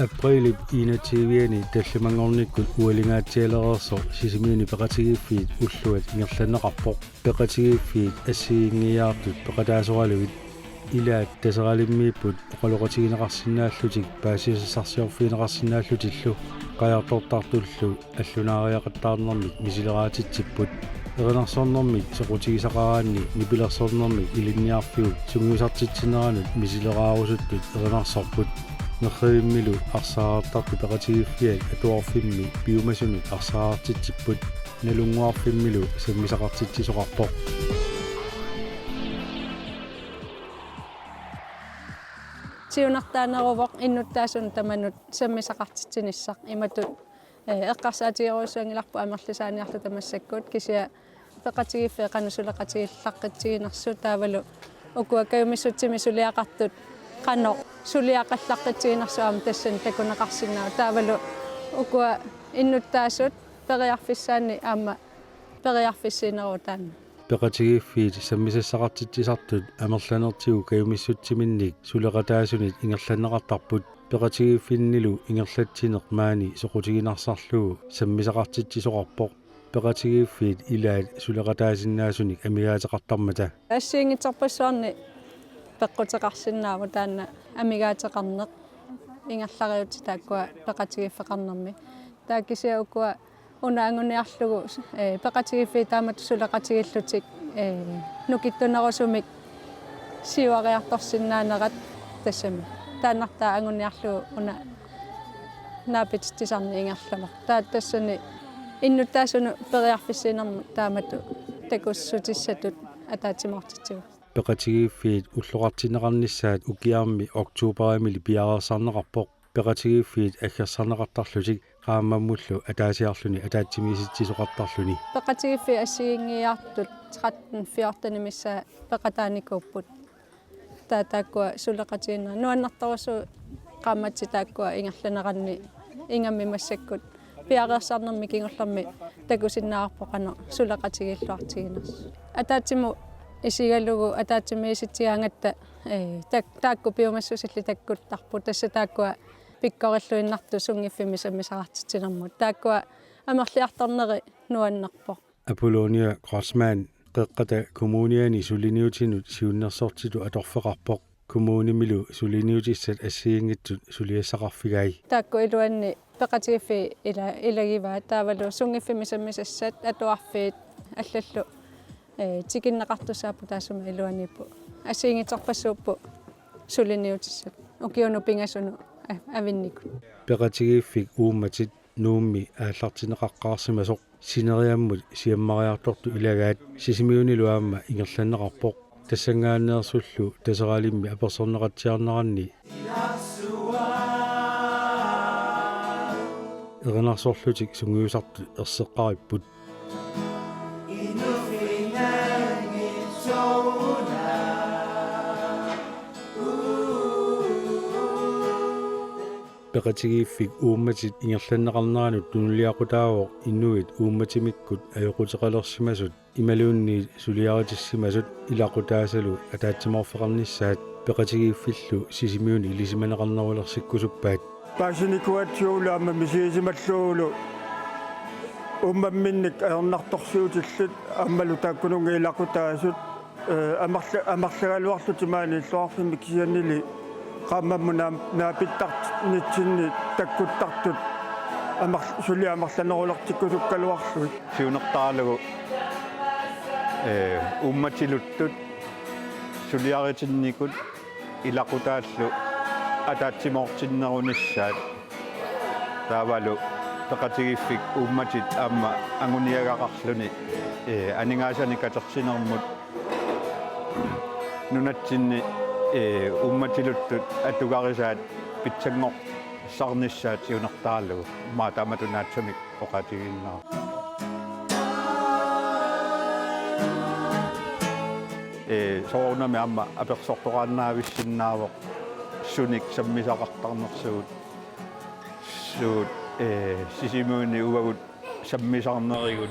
April inativiani tallamangornikkut ualingaatialererso sisimiuni peqatigiffiit ulluat ingerlanneqarpoq peqatigiffiit assiingiaartut peqataasoraluit ilaat taseralimmiipput oqaloqatigineqarsinnaallutik paasiusassarsiorfiineqarsinnaallutillu qajartortartullu allunaariaqattaarnermik misileraatitsipput ernersornermik soqutigisaqaraanni nipilersornermik ilinniarfiut sungiusartitsineranut misileraarusuttuk ernersorput nerriimmilu arsaartartu peqatigiffiat atuarfimmi piumasunut arsaartitsipput nalunguarfimmilu sammisaqartitsisoqarpoq siunartaaneruvoq innuttaasun tamanut sammisaqartitsinissaq imatut eqqarsaatigeruussuangilarpu amerlisaaniarlu tamassakkuut kisia peqatigiffi qanusuleqatigillaqqitsiginersu taavalu ukuakayumissutimi suliaqartut qano suliaqallaqqitsiginersu aama tassan takuneqarsinnaa taavalu ukua innuttaasut periarfissaanni aama periarfissiinerutaanna peqatigiffiit sammisassaqartitsisartut amerlanertigu kayumissuttiminnik suleqataasunit ingerlanneqartarput peqatigiffinnilu ingerlatsineq maani soqutiginersarlugu sammisaqartitsisoqarpoq peqatigiffiit ilaat suleqataasinnaasunnik amigaateqartarmata ассиингитсарпассуарни пеққутеқарсиннааву таанна амигааteqarneq ингерлариути тааккуа пеқатигиффеқарнерми тааккисиа укуа унаангуниарлугу пеқатигиффи таамат сулеқатигиллутик нукиттунерусумик сиуариарторсиннаанерат тассами тааннартаа ангуниарлугу уна наапитсарни ингерлама таат тассани иннуттаасуну периарфиссинерму таамату такуссутиссатут атаатимортитсуг peqatigiffiit уллоqartineqarnissaat ukiarmi oktuuperimili piarersarneqarpoq peqatigiffiit аггерсарнеқартарлутик qaamammullu ataasiarluni ataatsimisitsisoqartarluni пеқатигиффи ассигингиартут 13-14 мисса пеқатааникууппут таатааккуа сулеқатигиннера нуаннарторусу qaammatsi taakkua ingerlaneranni ingамми массаккут piarersarnermi kingullermi takusinnaarpoqano suleqatigilluartiginerс атаатиму исигалугу атаатимииситсиаангатта таакку пиумассусилли таккуттарпу тасса тааккуа пиккориллуиннарту сунгиффими саммисақартитсинермут тааккуа амерлиарторнери нуаннерпоқ Apollonia Grossman qeqqata kommuniani suliniutinut siunnersortitu atorfeqarpoq kommunimilu suliniutissat assiingittut suliassaqarfigai таакку илуанни пеқатигиффи илагиваа таавалу сунгиффими саммисассат атуарфиит аллаллу тикиннеқартусаапу таасума илуаниппу ассиингитерпассууппу сулиниутиссат укиуну пингасуну авиннику peqatigiffiq uummatit nuummi ааллартинеқаққарсимасоқ синериаммут сиаммариарторту илагаат сисимиунилуаама ингерланнеқарпоқ тассангааннеерсуллу тасералимми аперсорнеқатсиарнеранни эрнарсорлутик сунгиусарту ерсеққариппут peqatigiffiq uummatit ingerlanneqarneranut tunulliaqutaavoq innuit uummatimikkut ajoqutеqalersimasut imaluunni suliaritissimasut ilaqutaasalu ataatsimorfeqarnissaat peqatigiffillu sisimiuni ilisimaneqarnerulersikkusuppaat paasinikkuatsiulaamma misiisimalluulu ummamminnik aernartorsiutillut ammalu taakkununga ilaqutaasut amarlagaluarlutimaani illuarfimmi kisiannili qaamammu naapittart nitsinni takkuttartut suli amarlanerulertikkusukkaluarlut siunertaalugu ummatiluttut suliaritinnikut ilaqutaallu ataatsimortinnerunissaat taavalu peqatigiffik ummatit aamma anguniagaqarluni aningaasani katersinermut nunatsinni ummatiluttut atugarisaat pitsangoq sarnissaat siunertaallugu maataamatunaatsamik oqatiginnaa soornami amma apersortoraannaavissinnaavoq sunik sammisaqartarnersuut suut sisimuuni uvagut sammisarnerigut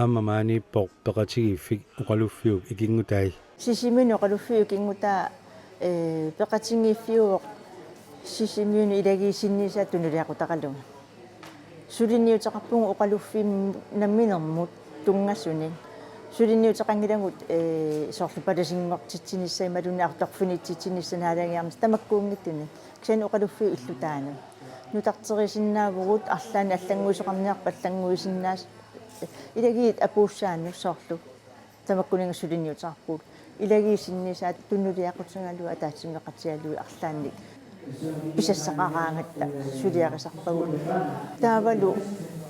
aama maaniippoq peqatigiffik uqaluffiuk ikingutai sisimuni oqaluffiuk ingutaa peqatingiffiuoq сисимиуни илагиисиннисаатунулиақутақалунга сулинниутеқарпугу оқалуффим намминермут тунгасунин сулинниутеқангилагут соорлу паласингуартитсиниссаималуни арторфинитситсиниссанаалаагиармас тамаккуунгиттуни кисани оқалуффи иллутаана нутартерисиннаавгут арлаани аллангуисоқарниарпа аллангуисиннаас илагиит апууссаану соорлу тамаккунинга сулинниутеқарпуут илагиисиннисаат туннулиақутингалуа атаатсимеқатиалуи арлаанник писассақараангатта сулиақисарпагут таавалу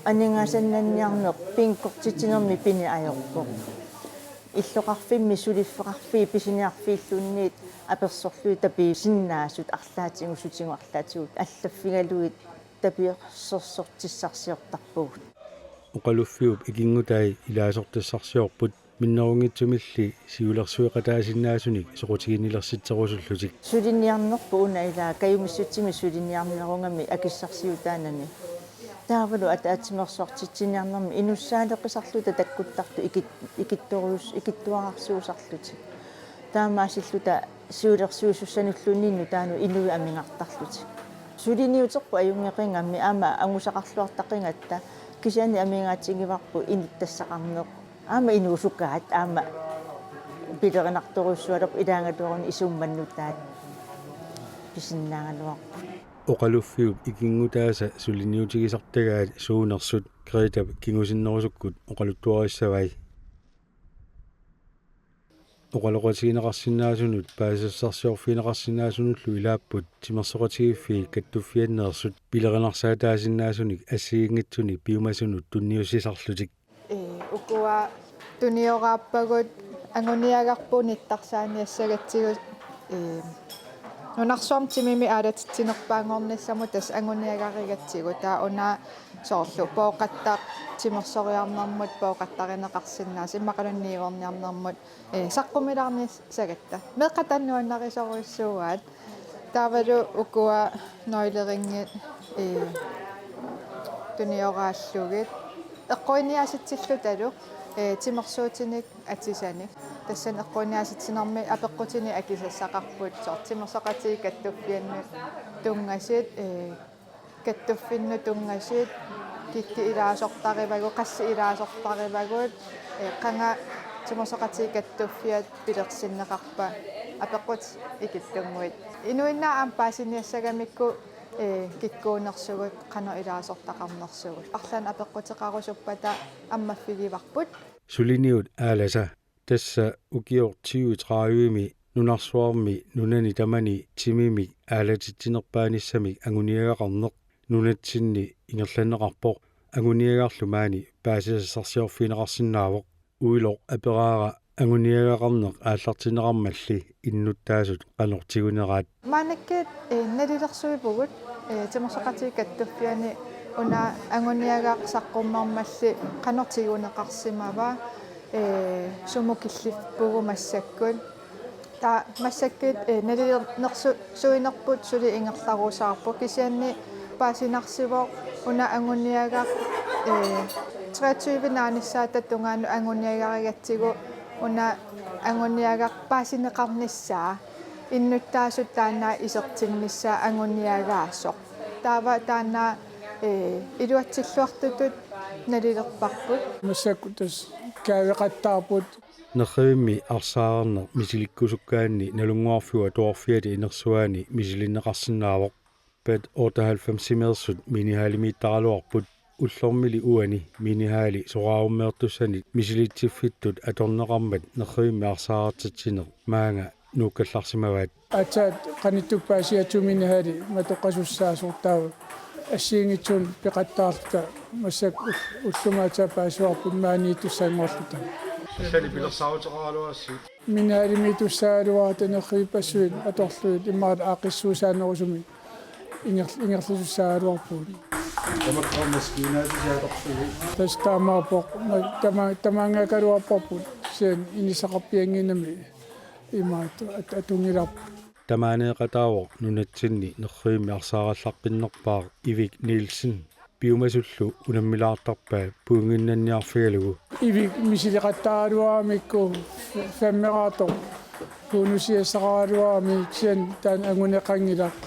анингасаннанниарнеқ пинкортитинерми пини аёрпоқ иллоқарфимми сулиффеқарфи писиниарфииллунниит аперсорлуи таписиннаасут арлаатингуссутингу арлаатигут аллаффигалуит тапиерсерсортиссарсиортарпугут оқалуффиуп икингутай илаасортиссарсиорпут миннерунгитсумилли сиулерсуиқатаасиннаасуник соқутигиннилерситсерусуллутик сулинниарнерпу уна илаа каюмиссутсими сулинниарнерунгами акиссарсиутаанани таавалу атаатимерсуартитсиниарнерми инуссаалеқисарлута таккуттарту икиттуарарсуусарлути таамаасиллута сиулерсуусуссануллунниинну таану инуи амингартарлути сулиниутерпу аюнгеқингамми аама ангусақарлуартақингатта кисиани амингаатингиварпу иниттассақарнеқ аама инуусуккаат аама пилеринарторуссуалерп илаангалуарун исумманнутаат писиннаагалуарпу оқалуффиуп икингутааса сулиниутигисартагаат суунерсут креатап кингусиннерусуккут оқалуттуариссавай оқалоқатигинеқарсинаасунут паасассарсиорфинеқарсинаасунуллу илааппут тимерсоқатигиффи каттуффианнерсут пилеринарсаатаасиннаасуник ассигингитсуни пиумасунут тунниуссисарлутик укуа туниорааппагут ангуниагарпуниттарсааниассагатсигут нунарсуарм тимими аалатитсинерпаангорниссаму тас ангуниагаригатсигу таа уна соорлу пооқаттаа тимерсориарнэрмут пооқаттаринеқарсиннаас иммақалунниигорниарнэрмут саққумилаарниссагатта меққатаннуаннарисоруиссууаат таавалу укуа нойлерингит туниорааллугит эққуиниаситсиллуталу тимерсуутиник атисаник тассан эққуиниаситсинерми апеққутини акисассақарпут сортимерсоқатиги каттуффианну тунгасит каттуффинну тунгасит кикки илаасортаривагу қасси илаасортаривагут қанга тимерсоқатиги каттуффиат пилерсиннеқарпа апеққут икиттунгуит инуиннаа ампаасиниассагамикку киккуунерсугут қано илаасортақарнерсугут арлаан апеққутеқарусуппата аммаффигиварпут сулиниут ааласа тасса укиортиуитрааюими нунарсуарми нунани тамани тимими аалатитсинерпааниссами агуниагақарнеқ нунатсинни ингерланнеқарпоқ агуниагарлумаани паасисарсиорфинеқарсинаавоқ уилоқ апераара агуниагақарнеқ ааллартинеқармалли иннуттаасут қанортигунераат маанаккит налилерсуипугут тимерсоқатиги каттуффиани уна агуниагаақ саққуммармалли қанортигунеқарсимава сумукиллиппугу массаккут та массаккит налилернерсу суинерпут сули ингерларусаарпу кисианни паасинарсивоо уна агуниагаақ 23 нааниссаата тунгаану агуниагаригатсигу уна агуниагаақ паасинеқарниссаа иннуттаасут таанаа исертиннissaа агуниагаассоқ таава таанаа илуатсиллуартутут налилерпарпут массаккутас каавеқаттаарпут нерривимми арсаарнер мисиликкусуккаанни налунгуарфуа туарфиати инерсуаани мисилиннеқарсинаавоқ пат 98 симерсут минихалимииттаралуарпут уллормили уани минихали сораавуммеэртуссани мисилитсиффиттут аторнеқармат нерривимми арсаартитсинер маанга нуккалларсимаваат атаат қаниттуппаасиатсуминихали матоққасуссаасортаава ассиингитсун пеқаттаарлута массак уллумаатаапаасуарпут maaниитуссаангорлута сали пилерсаутеқаралуасси минаалимитуссаалуаата неррипассуит аторлуит иммаат аақиссуусаанерусуми ингерлусаалуарпуут тас таамаапоқ тамаангакалуарпарпут сиан инисақарпиангинами имаат атунгиларпу тамаанеэқатаавоқ нунатсинни нерривимми арсаараллаққиннерпаа ивик нилсен пиумасуллу унаммилаартарпаа пуунгиннанниарфигалугу ивик мисилиқаттаалуаамикку фаммераатор пунусиассақаалуаами сиан таан агунеқангилақ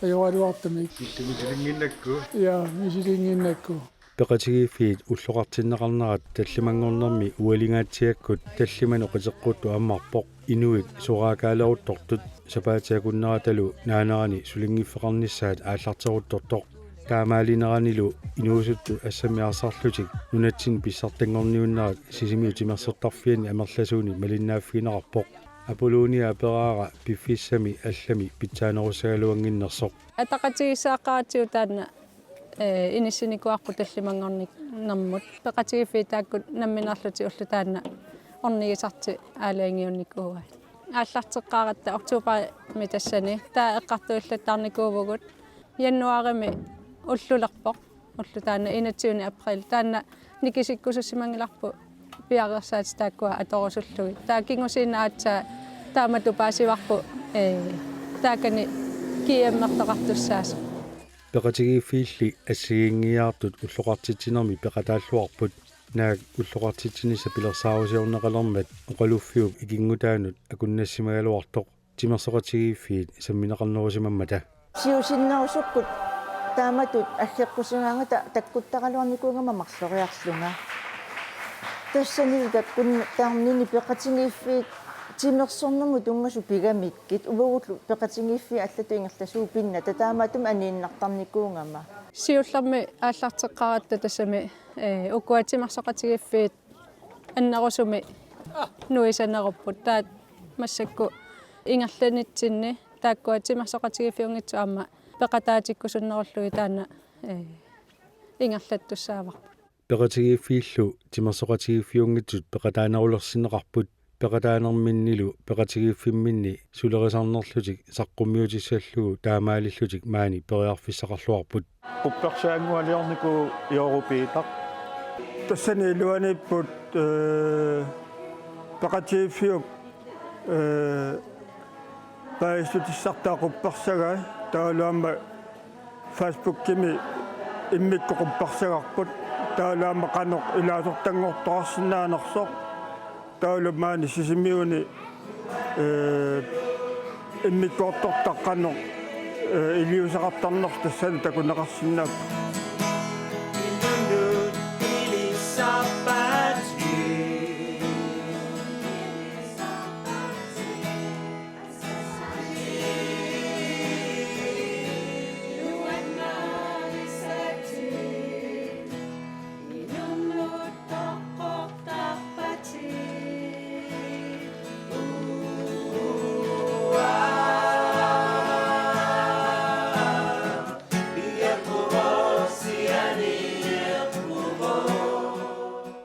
ajorluartamik Тимитилингиннакку ja misilinginnakku пеқатигииффиит уллоқартиннеқарнерат таллимангорнэрми уалингаатсиаккут таллиману қитеққутту аммарпоқ инуит сураакаалеруттортут сапаатиакуннераталу наанерани сулингиффеқарниссаат ааллартеруттортоқ таамаалинеранилу инуусутту ассамиарсарлутик нунатсин писсартангорниуннерат сисимиу тимерсертарфиани амерласууни малиннааффинеқарпоқ аполуния апераара пиффиссами аллами питсаанерусагалуангиннерсоқ атақатигисааққаратиу таанна иниссиникуарпу таллимангорник нармут пеқатигиффи тааккут намминарлути уллу таанна орнигисарти аалаангиунникууга ааллартеққааратта октообарми тассани таа эққартууллаттаарникуувгут януарими уллулерпоқ уллу таанна инатсиуни април таанна никисиккусуссимангиларпу пиарерсаати тааккуа аторусуллуги таа кингусинаатсаа таамату паасиварпу таакани киэммертоқартуссааса пеқатигииффиилли ассигингиаартут уллоқартитсинерми пеқатааллуарпут наак уллоқартитсиниса пилерсаарусиорнеқалермат оқалуффиук икингутаанут акуннассимагалуартоқ тимерсоқатигииффиит самминеқарнерусимаммата сиусиннерусуккут тааматут аллеққусингаангата таккуттақалуарникуунгама марлориарлунга тассанилгат кун таарнини пеқатигииффиит тимерсорнэрму тунгасу пигамиккит увагутлу пеқатигииффи аллату ингерласуу пинна татааматум анииннартарникуунгама сиуллерми ааллартеққаратта тассами уккуатимарсоқатигиффиит аннерусуми нуисанеруппут таат массакку ингерланитсинни тааккуатимарсоқатигиффиунгитсу аама пеқатаатиккусуннеруллуги таана ингерлаттуссааварпут пеқатигииффииллу тимерсоқатигиффиунгитсут пеқатаанерулерсинеқарпут пеқатаанерминнилу пеқатигииффимминни сулерисарнерлутик саққуммиутиссаллугу таамаалиллутик маани периарфиссақарлуарпут упперсаангуалиорнику европеитақ тассани луаниппут пеқатигиффиук паисутиссартаақупперсага таалаама фейсбуккими иммиккоқупперсагарпут таалаама қанеқ илаасортангортоқарсинаанерсоқ таалумаани сисимиуни иммиккоортортаққанеқ илиусақартарнерс тассани такунеқарсинаап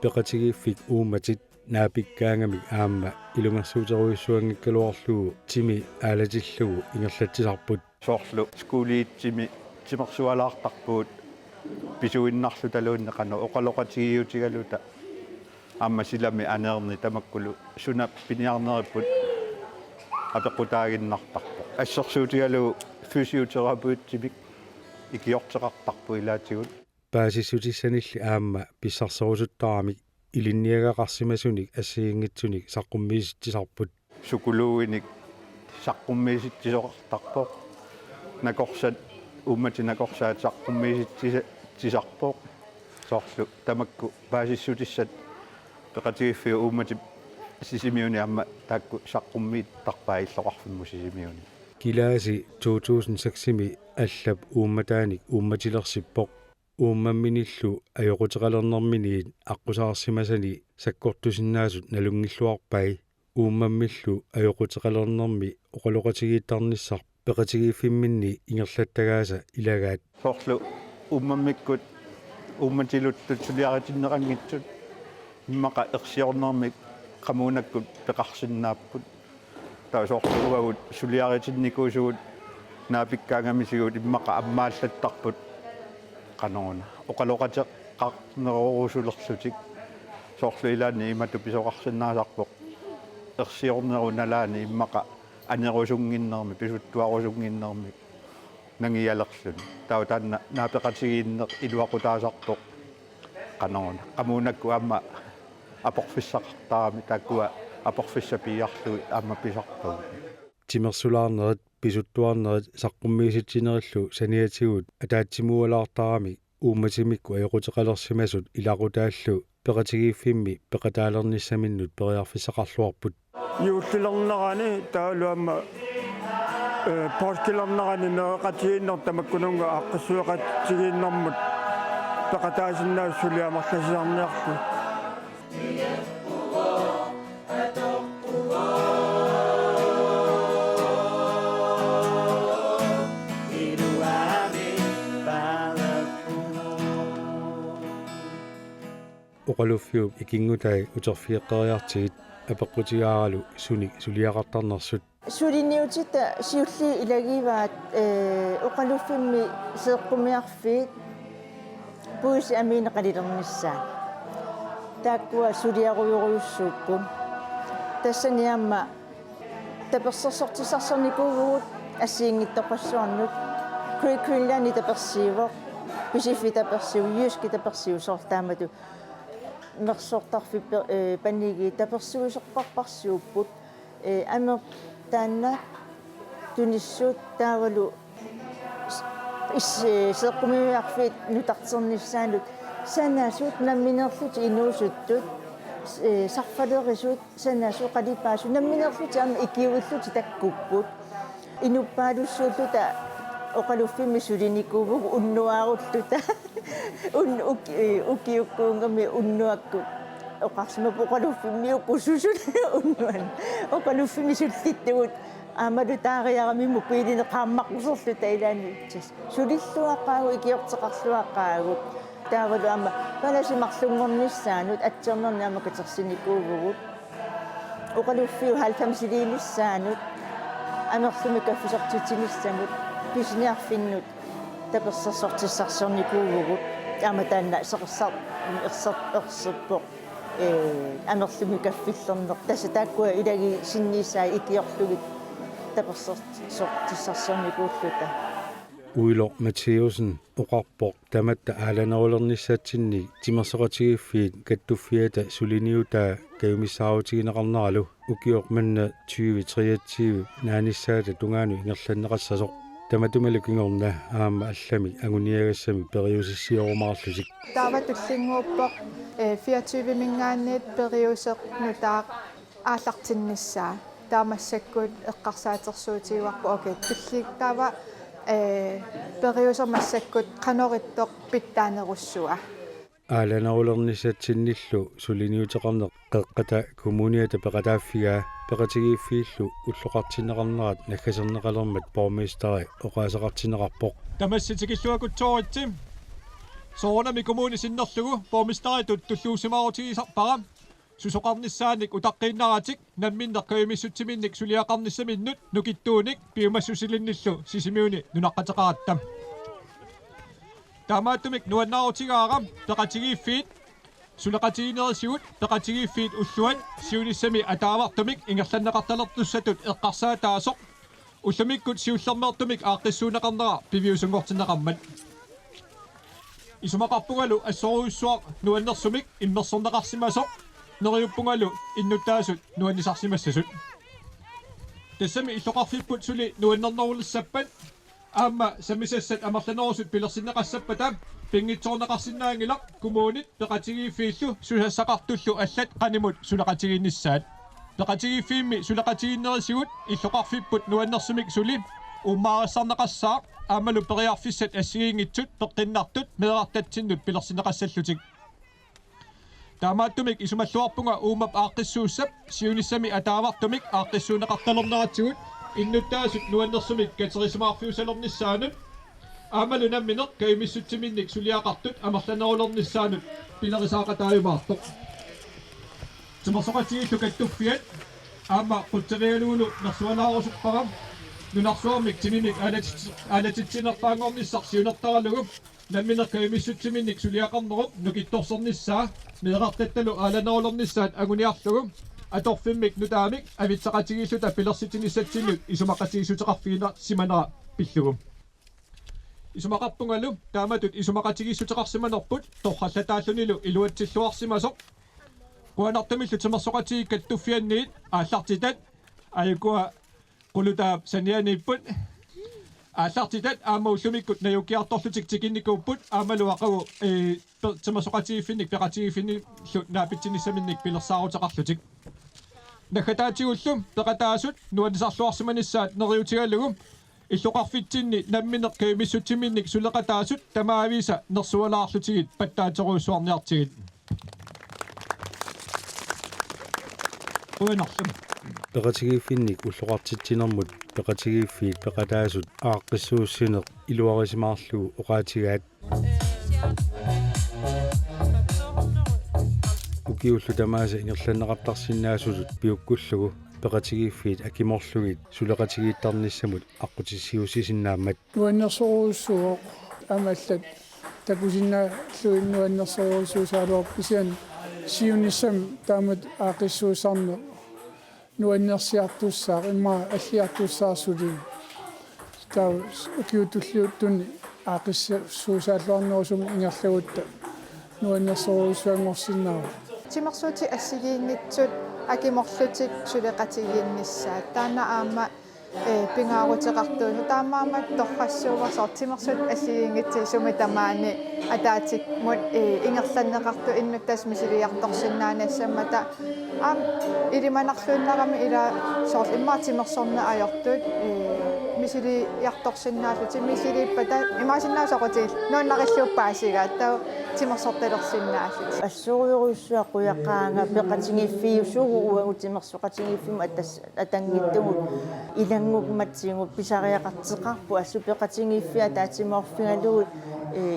пеқатигииффик ууматит наапиккаангамик аама илунгассуутеруиссуангиккалуарлугу тими аалатиллугу ингерлатсисарпут соорлу скуулиитсими тимерсуалаартарпуут писуиннарлу талууннеқано оқалоқатигиутигалута аама силами анеерни тамаккулу суна пиниарнериппут апеқутаагиннартарпо ассерсуутигалу физиотерапевтимик икиортеқартарпу илаатигут паасиссутиссанилли аама писсарсорусуттарамик илинниагақарсимасуник ассигингитсуник саққуммииситтисарпут сукулууиник саққуммииситтисоқартарпо накорсат умматинакорсаат саққуммииситтисарпо соорлу тамакку паасиссутиссат пеқатигиффиу уммати сисимиуни аама таакку саққуммииттарпаа иллоқарфимму сисимиуни килааси 2006-ми аллап уумматааник уумматилерсиппоқ ууммамминиллу ajоқутеқалернэрминиит аққусаарсимасани саккортусиннаасут налунгиллуарпай ууммаммиллу ajоқутеқалернэрми оқалоқатигииттарниссар пеқатигииффимминни ингерлаттагааса илагаат соорлу уммаммиккут умматилуттут сулиаритиннеқангитсут иммақа ерсиорнэрмик қамуунаккут пеқарсиннааппут таасоорлуагут сулиаритинникуусугут наапиккаангамисигут иммақа аммааллаттарпут канона оқалоқатеқ қарнерорусулерлутик соорлу илаани имату писоқарсинаасарпоқ ерсиорнеруналаани иммақа анерусунгиннерми писуттуарусунгиннерми нангиалерлун таа таанна наапеқатигииннеқ илуақутаасарпоқ канона қамуунакку аама апорфиссақартарами тааккуа апорфиссапиарлуи аама писартуу тимерсулаарнерит pisuttuarnerit saqqummiisitsinериллу saniatigut ataatimualaartarami uummatimikku ajoqutеqalersimasut ilaqutaалlu peqatigiiffimmi peqataalernissamиnnут periarfissaqarluarput юуллернерани таалуама поркилернерани неэқатииннер тамаккунунга аққиссуеқатсигииннэрмут пеқатаасиннаассулиамарласиарниарпу oqaluffiup ikinggutai uterfiiqqeriartigit апеққутигааралу суник сулиақартарнерсут сулиниутита сиулли илагиваат оқалуффимми сеэққумиарфиит пуис амине қалилерниссаа тааккуа сулиаруйоруйуссууппун тассаниамма таперсерсортисарсерникуугуут ассиингиттоқассуарнут куикуиллаани таперсиивоқ писиффи таперсиу юски таперсиу сортаамату мерсортарфи паниги таперсуисоққарпарсууппут амер таанна туниссуут таавалу сеэққумиарфиит нутартерниссаанут санаасуут намминерлут инуусуттут сарфалерисуут санаасу қалипаасу намминерлут аама икиуиллути таккуппут инуппаалуссууллута оқалуффимми сулиникуувугу уннуааруллута укиуккуунгами уннуакку оқарсимапу оқалуффимми уккусусут уннуан оқалуффимми суллиттугут аамалу таариарамимму пиилинеқааммаққусерлута илаани сулиллуаққаагу икиортеқарлуаққаагу таавалу аама паласимарлунгорниссаанут атсернерни аама катерсиникуувгут оқалуффиу халфамсилиниссаанут амерлуми каффисортитиниссамут писниарфиннут таперсерсортиссарсерникуувгут аама таанна сеқарсар ерсерпоқ амерлуми каффиллернеқ тасса тааккуа илаги синниссаа икиорлугит таперсерсортиссарсерникууллута уило Матеуsen oqarpoq tamatta aalanерулерниссаатсинни тимерсеқатигиффиит каттуффиата сулиниутаа каюмиссаарутигинеқарнералу укиоқ манна 2023 нааниссаата тунгаану ингерланнеқассасоқ таматумалу кингорна аама аллами агуниагассами периусиссиорумаарлусик таава туллингууппоқ 24 мингаанниит периусеқ нутаақ ааллартинниссаа таамассаккут эққарсаатерсуутигуарпу окей туллик таава периусермассаккут канориттоқ питтаанеруссуа ааlanерулерниссаатсинниллу сулиниутеқарнеқ қеққата коммуниата пеқатааффигаа пеқатигииффииллу уллоқартинеқарнерат наккасернеқалермат бормистери оқаасеқартинеқарпоқ тамасситикиллуакутсооритсим соорнами коммуни синнерлугу бормистери туттуллуусимаарутигисарпара сусоқарниссааник утаққииннаратик намминнеққаюмиссутсиминник сулиақарниссаминнут нукиттууник пиумассусилинниллу сисимиуни нунаққатеқараттам таамааттумик нуаннаарутигаарам пеқатигииффиит сулеқатигинерисигут пеқатигииффиит уллуат сиуниссами атаавартумик ингерланнеқарталертуссатут эққарсаатаасоқ уллумиккут сиуллермеэртумик ааққиссуунеқарнера пивиусунгортинеқармат исумақарпунгалу ассоруйуссуақ нуаннерсумик иммерсорнеқарсимасоқ нериуппунгалу иннуттаасут нуаннисарсимассасут тассами иллоқарфиппут сули нуаннернерулассаппат аама самисассат амерланерусут пилерсиннеқассаппата пингитсоорнеқарсинаангилақ кумуунит пеқатигииффииллу сусассақартуллу аллат қанимут сулеқатигиинниссаат пеқатигииффиимми сулеқатигиннерисигут иллоқарфиппут нуаннерсумик сули уммаарассарнеқассаа аамалу периарфиссат ассигиингитсут пеққиннартут меэрартатсиннут пилерсинеқассаллутик таамааттумик исумаллуарпунга уумап ааққиссууссап сиуниссами атаавартумик ааққиссуунеқарталернератсигут иннуттаасут нуаннерсумик катерисмаарфиусалерниссаанут аамалу намминеқ каюмиссутсиминник сулиақартут амерланерулерниссаанут пилерисаақатааюмаартоқ тимерсоқатигиллу каттуффиат аама қуттериалуулу нерсуалаарусуппарам нунарсуармик тимимик алатитсинерпаангорниссар сиунертаралугу намминеқ каюмиссутсиминник сулиақарнеруп нукитторсерниссаа меэрартатталу ааланерулернissaат агуниарлугу аторфиммик нутаамик авитсақатигиллута пилерситиниссатсиннут исумақатигиссутеқарфигина симанера пиллугу исумақарпунгалу тааматут исумақатигиссутеқарсиманерпут торхаллатааллунилу илуатсиллуарсимасоқ куанартамиллу тимерсоқатигиккат туффианниит ааллартитат аюкуа qulutaa sanianiipput ааллартитат аамауллумиккут наюкиарторлутик тикинникууппут аамалуақагу тимасоқатигиффинник пеқатигиффиниллу наапитсиниссаминник пилерсаарутеқарлутик нахатаатигуллум пеқатаасут нуанисарлуарсиманиссаат нериутигалугум иллоқарфитсинни намминеқ кемиссутсиминник сулеқатаасут тамаависа нерсуалаарлутигит паттаатеруйссуарниартигит уанарлум пеқатигиффинник уллоқартитсинермут пеқатигиффиит пеқатаасут ааққиссууссинеқ илуарисимаарлугу оqaатигаат укиуллу тамааса ингерланнеқартарсинаасулут пиуккуллугу пеқатигиффиит акиморлугит сулеқатигииттарниссамут аққутиссиусисиннааммат нуаннерсоруussуоқ амаллат такусиннааллу нуаннерсоруuссуусаалуар писиан сиунissam таамат аақиссуусарне нуаннерсиартуссаа имма аллиартуссаарсулин таа укиутуллуuттуни аақиссуусааллуарнерусум ингерлагутта нуаннерсоруuссуангорсиннаава тимерсуути ассигииннитсут акиморлутик сулеқатигииннissaат таана аама пингаарутеқартуусу таамаамат торрассууварсоор тимерсут ассигиингитси суми тамаани атаатик мут ингерланнеқарту иннуттас мисилиарторсиннаанассаммата аам илиманарлуиннарами ила соор иммаатимерсорна аёртут мисилиарторсиннаалу тимисилиппата имаасиннаасоқутил нуаннариллууппаасигаат таа тимерсорталерсиннаасут ассууриуруссуа қуяққаанга пеқатингиффиусугу уагутимерсоқатингиффим атангиттугу илангукматсигу писариақартеқарпу ассу пеқатингиффиа таатимоорфингалугу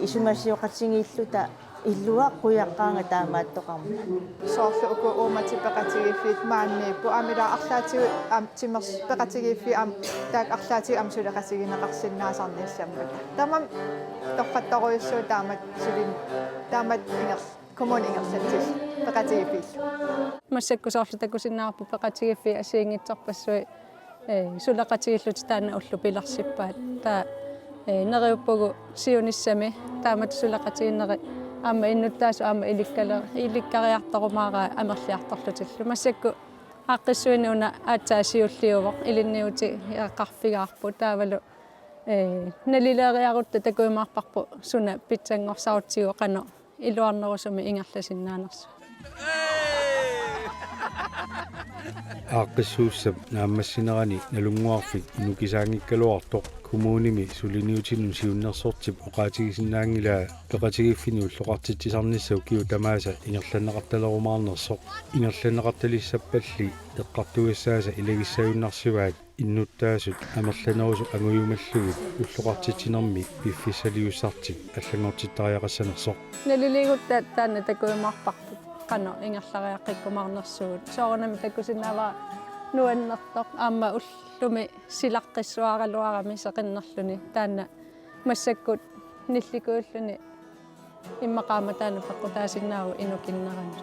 исумасиоқатингиллута иллуа қуяққаанга таамааттоқарму соорлу уку уумати пеқатигиффиит мааннииппу амила арлаатигу ам тимерс пеқатигиффи ам таак арлаатигу ам сулеқатигинеқарсиннаасарниссаммата тамам тоққаттаруйуссуу таамат сулин таамат ингерс коммун ингерсатсис пеқатигиффил массаккусоорлу такусиннаарпу пеқатигиффи асиингитсарпассуи сулеқатигиллут таана уллу пиларсиппаат таа нериуппугу сиуниссами таамат сулеқатигиннери аама иннуттаасу аама иликкариарторумаараа амерлиарторлутиллу массакку ааққиссуинуна аатсаасиуллиувоқ илинниути иаққарфигаарпу таавалу налилериарутта такуимаарпарпу суна питсангорсаутсигу қано илуарнерусуми ингерласиннаанерсу ааққиссууссап нааммассинерани налунгуарфик инукисаангиккалуартоқ коммуними сулиниутинун сиуннерсортип оqaатигисиннаангилаа пеқатигиффини уллоқартитсисарниссау киу тамааса ингерланнеқарталерумаарнерсоқ ингерланнеқарталиссаппалли эққартугассааса илагиссаюннарсиваат иннуттаасут амерланерусу ангуйумаллугит уллоқартитсинерми пиффиссалиуссартик аллангортиттариақассанерсоқ налилигутта таана такуимаарпарпу қано ингерлариаққиккумаарнерсуут соорнами такусиннаава нуаннертоқ аама уллуми силаққиссуаралуарами сеқиннерлүни таана массаккут нилликууллүни иммақаама таана паққутаасиннааву инукиннерани